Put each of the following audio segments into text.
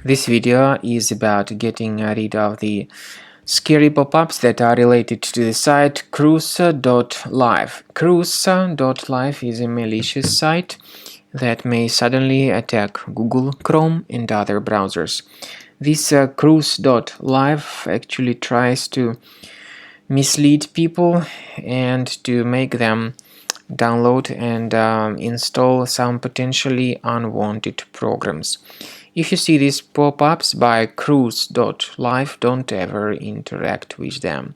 This video is about getting rid of the scary pop-ups that are related to the site Crus.live. Crus.live is a malicious site that may suddenly attack Google, Chrome and other browsers. This Crus.live actually tries to mislead people and to make them download and install some potentially unwanted programs. If you see these pop-ups by Crus.live, don't ever interact with them.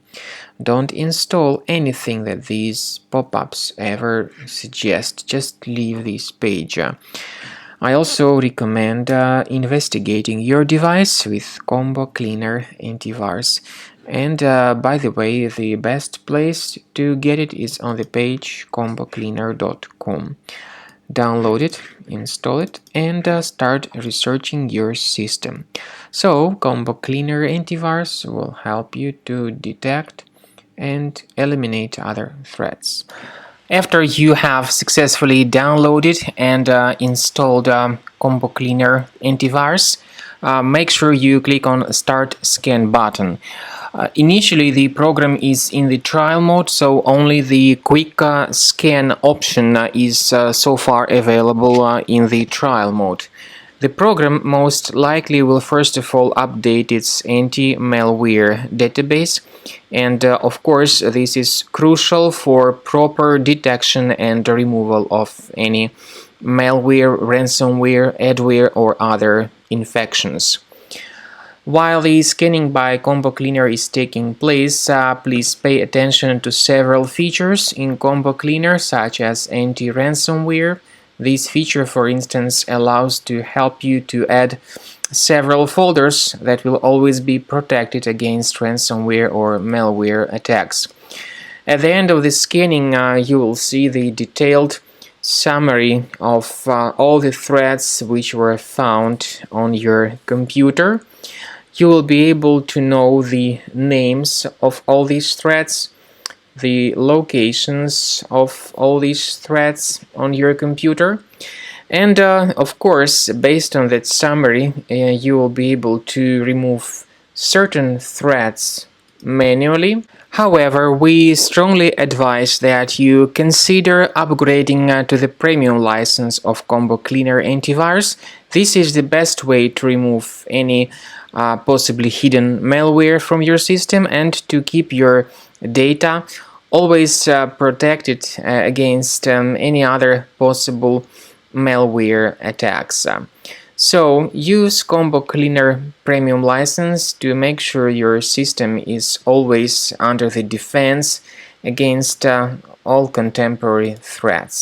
Don't install anything that these pop-ups ever suggest. Just leave this page. I also recommend investigating your device with Combo Cleaner antivirus. And by the way, the best place to get it is on the page combocleaner.com. Download it, install it, and start researching your system. So, Combo Cleaner antivirus will help you to detect and eliminate other threats. After you have successfully downloaded and installed Combo Cleaner antivirus, make sure you click on Start Scan button. Initially, the program is in the trial mode, so only the quick scan option is so far available in the trial mode. The program most likely will first of all update its anti-malware database, and of course this is crucial for proper detection and removal of any malware, ransomware, adware or other infections. While the scanning by Combo Cleaner is taking place, please pay attention to several features in Combo Cleaner, such as anti-ransomware. This feature, for instance, allows to help you to add several folders that will always be protected against ransomware or malware attacks. At the end of the scanning, you will see the detailed summary of all the threats which were found on your computer. You will be able to know the names of all these threats, the locations of all these threats on your computer, and of course, based on that summary, you will be able to remove certain threats manually. However, we strongly advise that you consider upgrading to the premium license of Combo Cleaner antivirus. This is the best way to remove any possibly hidden malware from your system and to keep your data always protected against any other possible malware attacks. So use Combo Cleaner Premium license to make sure your system is always under the defense against all contemporary threats.